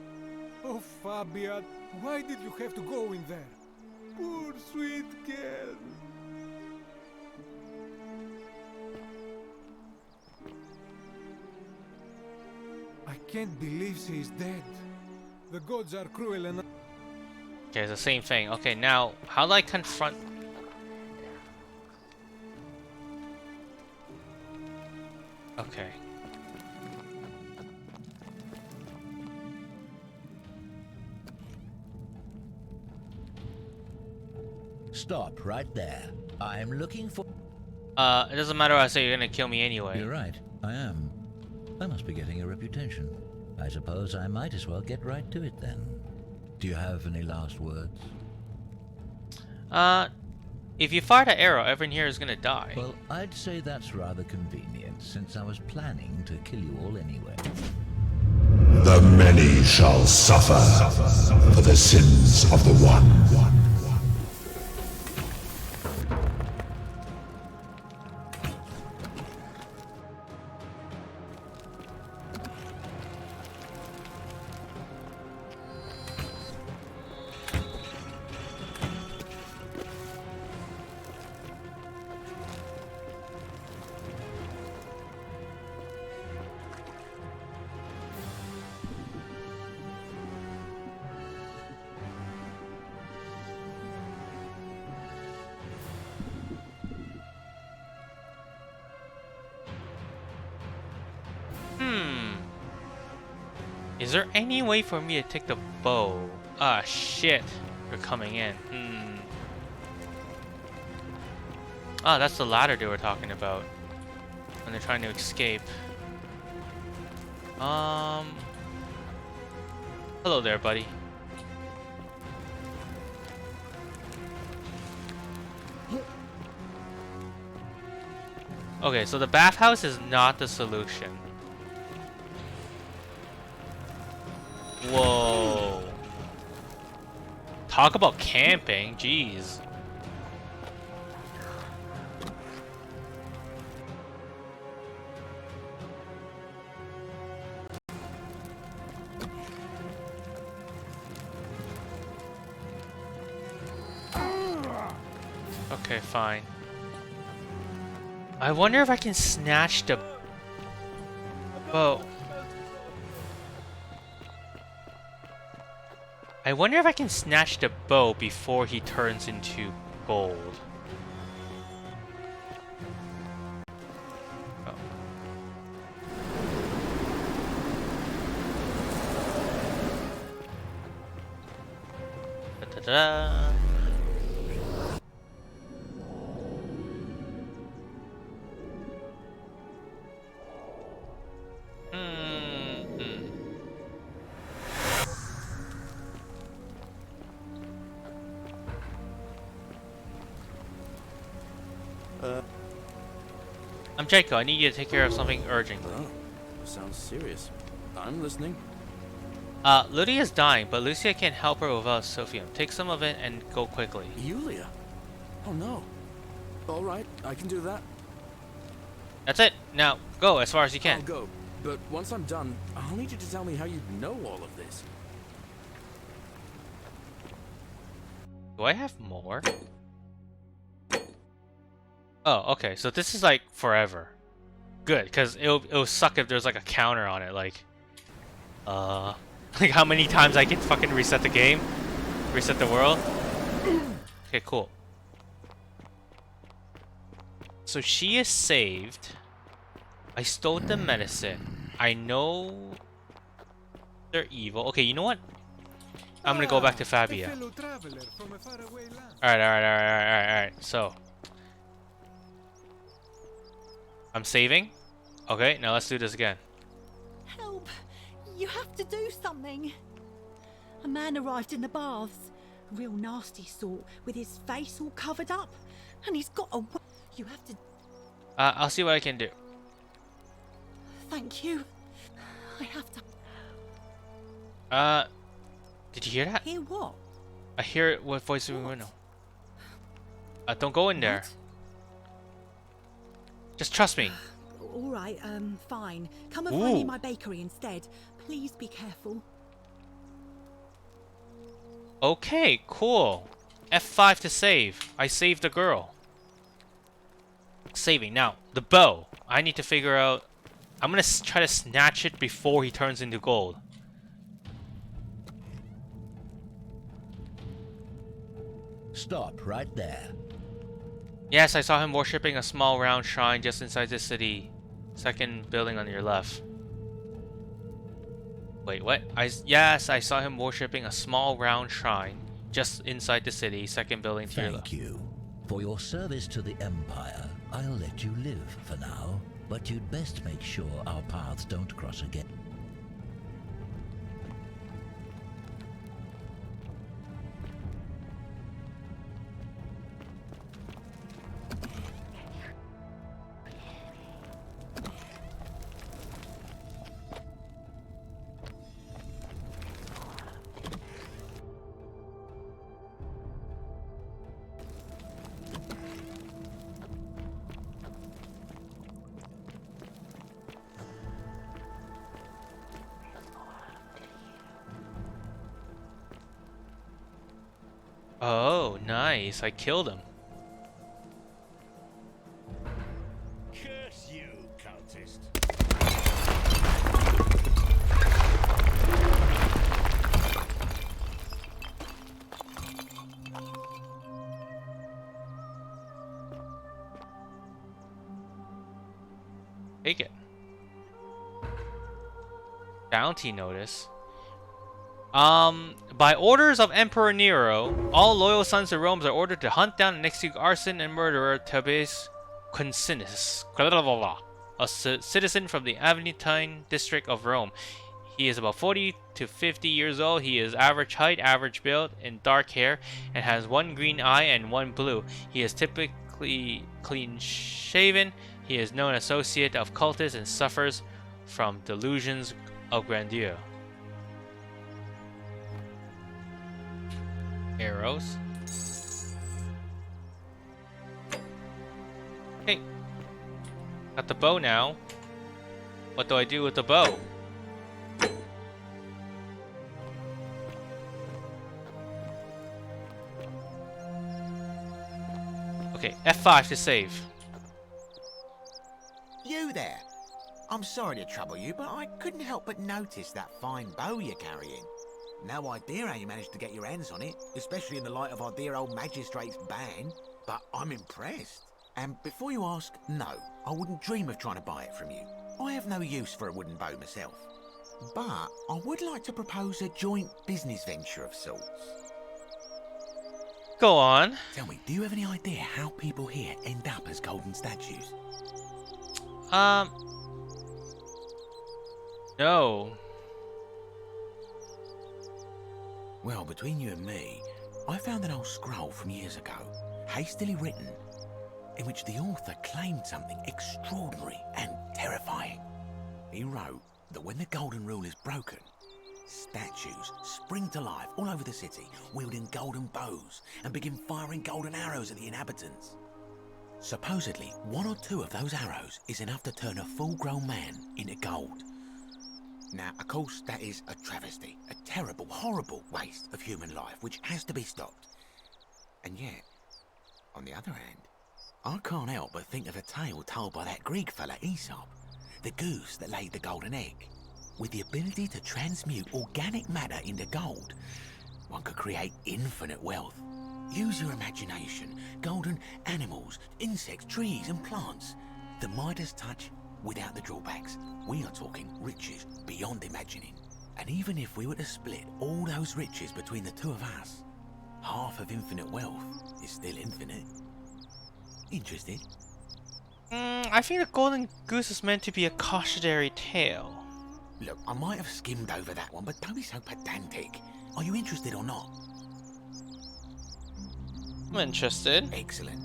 Oh Fabia, why did you have to go in there? Poor sweet girl! I can't believe she is dead. The gods are cruel and... Okay, it's the same thing. Okay, now, how do I confront... Okay. Stop right there. I'm looking for... It doesn't matter what I say, you're gonna kill me anyway. You're right, I am. I must be getting a reputation. I suppose I might as well get right to it then. Do you have any last words? If you fire the arrow, everyone here is gonna die. Well, I'd say that's rather convenient, since I was planning to kill you all anyway. The many shall suffer for the sins of the one. Is there any way for me to take the bow? Ah, shit. They're coming in. Ah, that's the ladder they were talking about. When they're trying to escape. Hello there, buddy. Okay, so the bathhouse is not the solution. Whoa. Talk about camping, jeez. Okay, fine. I wonder if I can snatch the bow. I wonder if I can snatch the bow before he turns into gold. Oh. Da-da-da. I'm Jaiko. I need you to take care of something urgent. Oh, sounds serious. I'm listening. Lydia's dying, but Lucia can't help her without Sophium. Take some of it and go quickly. Yulia? Oh no. All right, I can do that. That's it. Now, go as far as you can. I'll go, but once I'm done, I'll need you to tell me how you know all of this. Do I have more? Oh, okay. So this is like forever. Good, because it'll suck if there's like a counter on it. Like how many times I can fucking reset the game? Reset the world? Okay, cool. So she is saved. I stole the medicine. I know they're evil. Okay, you know what? I'm gonna go back to Fabia. Alright. So I'm saving. Okay, now let's do this again. Help! You have to do something. A man arrived in the baths. A real nasty sort, with his face all covered up. And he's got a... You have to... I'll see what I can do. Thank you. I have to... Did you hear that? Hear what? I hear it with voice of window. Don't go in there. What? Just trust me. All right, fine. Come and find me my bakery instead. Please be careful. Okay, cool. F5 to save. I saved the girl. Saving. Now, the bow. I need to figure out... I'm gonna try to snatch it before he turns into gold. Stop right there. Yes, I saw him worshipping a small round shrine just inside the city. Second building on your left. Wait, what? Yes, I saw him worshipping a small round shrine just inside the city. Second building to your left. Thank you. For your service to the Empire, I'll let you live for now, but you'd best make sure our paths don't cross again. Oh, nice. I killed him. Curse you, cultist. Take it. Bounty notice. By orders of Emperor Nero, all loyal sons of Rome are ordered to hunt down and execute arson and murderer Tiberius Concinnus, a citizen from the Aventine district of Rome. He is about 40 to 50 years old. He is average height, average build, and dark hair, and has one green eye and one blue. He is typically clean-shaven. He is known associate of cultists and suffers from delusions of grandeur. Arrows. Hey, got the bow now. What do I do with the bow? Okay, F5 to save. You there? I'm sorry to trouble you, but I couldn't help but notice that fine bow you're carrying. No idea how you managed to get your hands on it, especially in the light of our dear old magistrate's ban, but I'm impressed. And before you ask, no, I wouldn't dream of trying to buy it from you. I have no use for a wooden bow myself. But I would like to propose a joint business venture of sorts. Go on. Tell me, do you have any idea how people here end up as golden statues? No. Well, between you and me, I found an old scroll from years ago, hastily written, in which the author claimed something extraordinary and terrifying. He wrote that when the golden rule is broken, statues spring to life all over the city, wielding golden bows and begin firing golden arrows at the inhabitants. Supposedly, one or two of those arrows is enough to turn a full-grown man into gold. Now, of course, that is a travesty, a terrible, horrible waste of human life, which has to be stopped. And yet, on the other hand, I can't help but think of a tale told by that Greek fella Aesop, the goose that laid the golden egg. With the ability to transmute organic matter into gold, one could create infinite wealth. Use your imagination, golden animals, insects, trees and plants. The Midas touch without the drawbacks. We are talking riches beyond imagining. And even if we were to split all those riches between the two of us, half of infinite wealth is still infinite. Interested? I think the Golden Goose is meant to be a cautionary tale. Look, I might have skimmed over that one, but don't be so pedantic. Are you interested or not? I'm interested. Excellent.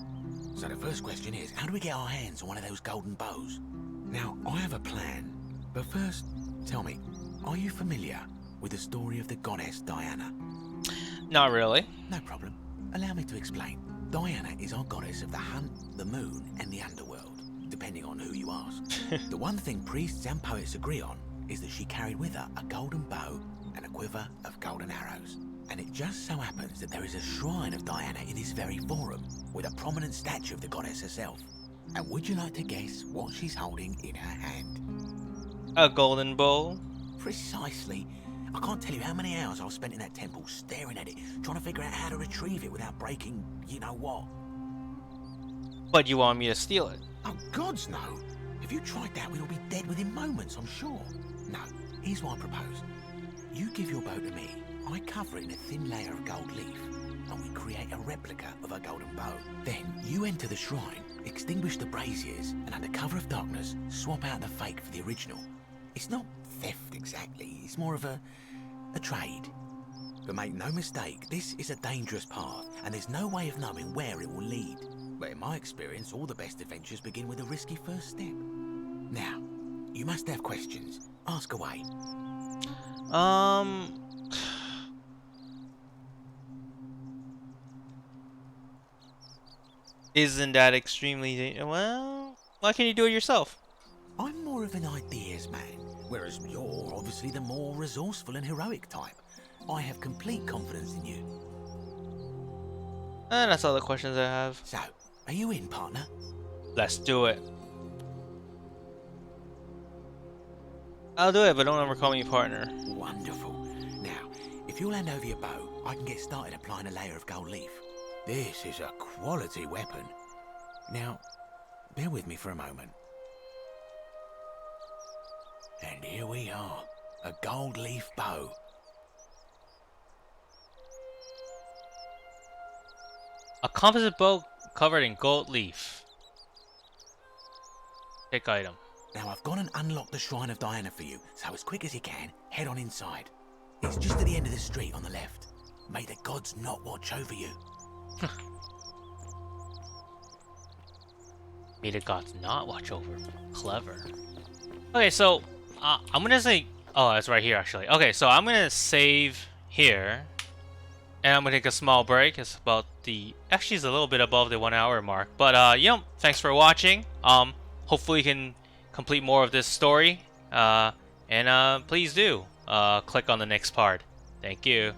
So the first question is, how do we get our hands on one of those golden bows? Now, I have a plan, but first, tell me, are you familiar with the story of the goddess Diana? Not really. No problem. Allow me to explain. Diana is our goddess of the hunt, the moon, and the underworld, depending on who you ask. The one thing priests and poets agree on is that she carried with her a golden bow and a quiver of golden arrows. And it just so happens that there is a shrine of Diana in this very forum, with a prominent statue of the goddess herself. And would you like to guess what she's holding in her hand? A golden bowl? Precisely. I can't tell you how many hours I've spent in that temple staring at it, trying to figure out how to retrieve it without breaking you know what. But you want me to steal it? Oh, gods no. If you tried that, we'd all be dead within moments, I'm sure. No, here's what I propose. You give your bow to me, I cover it in a thin layer of gold leaf, and we create a replica of a golden bow. Then you enter the shrine, extinguish the braziers, and under cover of darkness, swap out the fake for the original. It's not theft exactly, it's more of a trade. But make no mistake, this is a dangerous path, and there's no way of knowing where it will lead. But in my experience, all the best adventures begin with a risky first step. Now, you must have questions. Ask away. Isn't that extremely... Well, why can't you do it yourself? I'm more of an ideas man, whereas you're obviously the more resourceful and heroic type. I have complete confidence in you. And that's all the questions I have. So, are you in, partner? Let's do it. I'll do it, but don't ever call me partner. Wonderful. Now, if you'll hand over your bow, I can get started applying a layer of gold leaf. This is a quality weapon. Now, bear with me for a moment. And here we are, a gold leaf bow. A composite bow covered in gold leaf. Pick item. Now I've gone and unlocked the Shrine of Diana for you, so as quick as you can, head on inside. It's just at the end of the street on the left. May the gods not watch over you. May the gods not watch over. Clever. Okay, so I'm gonna say... Oh, it's right here actually. Okay, so I'm gonna save here. And I'm gonna take a small break. It's about the... Actually, it's a little bit above the 1 hour mark. But, thanks for watching. Hopefully you can complete more of this story. And please do click on the next part. Thank you.